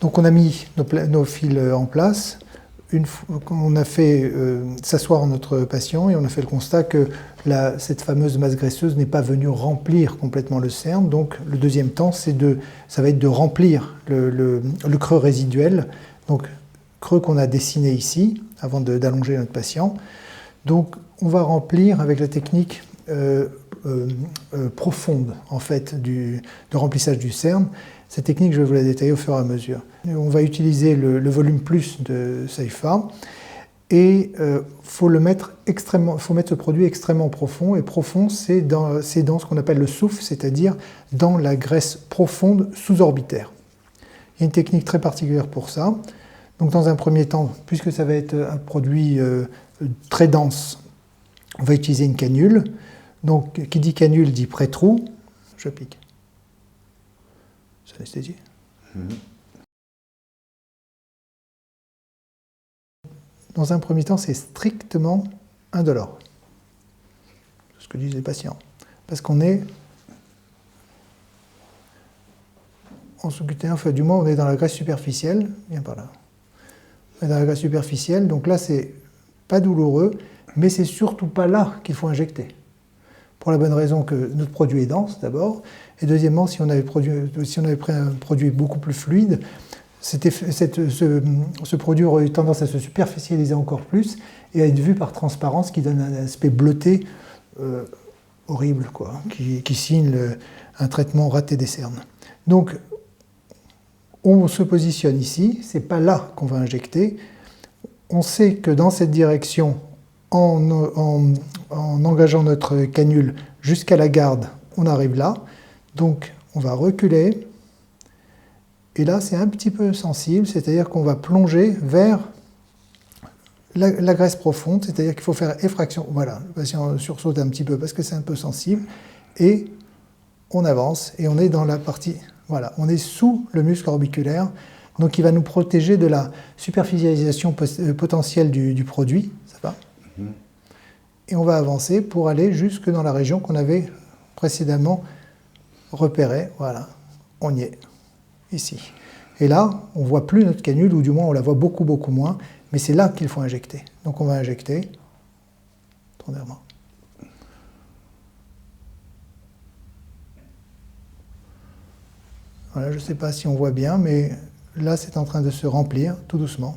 Donc on a mis nos fils en place. On a fait s'asseoir notre patient et on a fait le constat que cette fameuse masse graisseuse n'est pas venue remplir complètement le cerne. Donc le deuxième temps, ça va être de remplir le creux résiduel, donc creux qu'on a dessiné ici avant d'allonger notre patient. Donc on va remplir avec la technique profonde en fait de remplissage du cerne. Cette technique, je vais vous la détailler au fur et à mesure. On va utiliser le volume plus de Saifa et faut mettre ce produit extrêmement profond. Et profond, c'est dans ce qu'on appelle le souffle, c'est-à-dire dans la graisse profonde sous-orbitaire. Il y a une technique très particulière pour ça. Donc dans un premier temps, puisque ça va être un produit très dense, on va utiliser une canule. Donc qui dit canule dit pré-trou. Je pique. Anesthésie. Dans un premier temps, c'est strictement indolore. C'est ce que disent les patients. Parce qu'on est en sous-cutérien, enfin, du moins on est dans la graisse superficielle, viens par là. On est dans la graisse superficielle, donc là c'est pas douloureux, mais c'est surtout pas là qu'il faut injecter. Pour la bonne raison que notre produit est dense d'abord, et deuxièmement, si on avait pris un produit beaucoup plus fluide, ce produit aurait eu tendance à se superficialiser encore plus et à être vu par transparence, qui donne un aspect bleuté horrible, quoi, qui signe un traitement raté des cernes. Donc, on se positionne ici, c'est pas là qu'on va injecter. On sait que dans cette direction, en engageant notre canule jusqu'à la garde, on arrive là. Donc, on va reculer. Et là, c'est un petit peu sensible, c'est-à-dire qu'on va plonger vers la graisse profonde, c'est-à-dire qu'il faut faire effraction. Voilà, le patient sursaute un petit peu parce que c'est un peu sensible. Et on avance et on est dans la partie... Voilà, on est sous le muscle orbiculaire, donc il va nous protéger de la superficialisation potentielle du produit. Ça va ? Et on va avancer pour aller jusque dans la région qu'on avait précédemment repérée. Voilà, on y est, ici. Et là, on ne voit plus notre canule, ou du moins on la voit beaucoup, beaucoup moins, mais c'est là qu'il faut injecter. Donc on va injecter. Tournez vers moi. Voilà, je ne sais pas si on voit bien, mais là c'est en train de se remplir, tout doucement,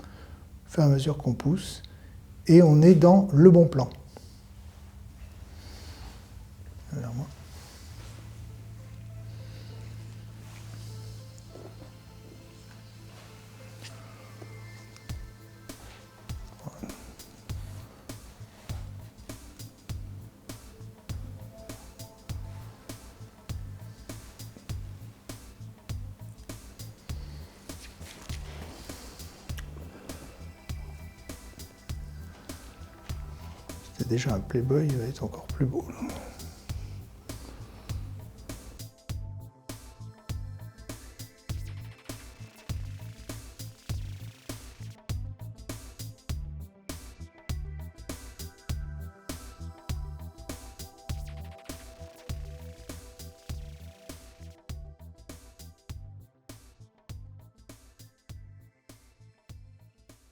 au fur et à mesure qu'on pousse. Et on est dans le bon plan. Alors moi. C'était déjà un Playboy, il va être encore plus beau. Là.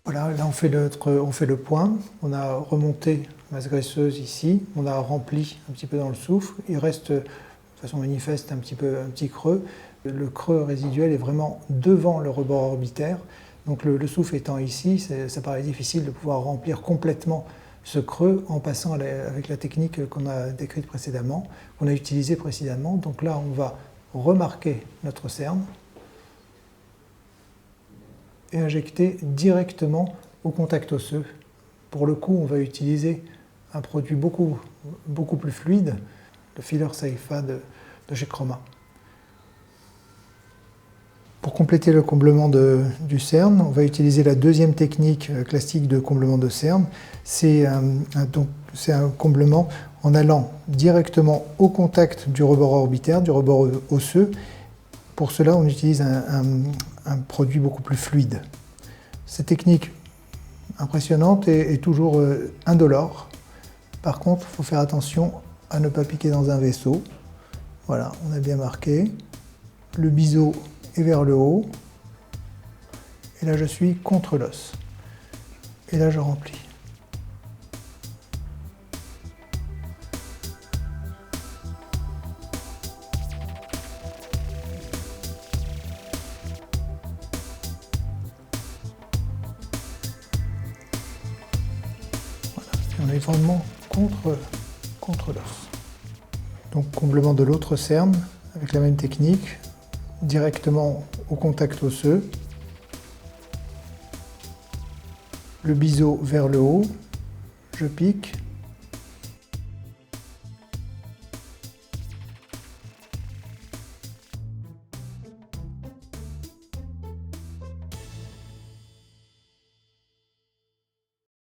Voilà, là on fait le point, on a remonté la masse graisseuse ici, on a rempli un petit peu dans le souffle, il reste de façon manifeste un petit creux. Le creux résiduel est vraiment devant le rebord orbitaire, donc le souffle étant ici, ça paraît difficile de pouvoir remplir complètement ce creux en passant avec la technique qu'on a décrite précédemment, qu'on a utilisée précédemment. Donc là on va remarquer notre cerne et injecter directement au contact osseux. Pour le coup, on va utiliser un produit beaucoup plus fluide, le filler Saifa de chez Chroma. Pour compléter le comblement du cerne, on va utiliser la deuxième technique classique de comblement de cerne. C'est un comblement en allant directement au contact du rebord orbitaire, du rebord osseux. Pour cela, on utilise un produit beaucoup plus fluide. Cette technique impressionnante est toujours indolore. Par contre, il faut faire attention à ne pas piquer dans un vaisseau. Voilà, on a bien marqué. Le biseau et vers le haut. Et là, je suis contre l'os. Et là, je remplis. Voilà. Et on est vraiment contre l'os. Donc, comblement de l'autre cerne avec la même technique, directement au contact osseux. Le biseau vers le haut, je pique,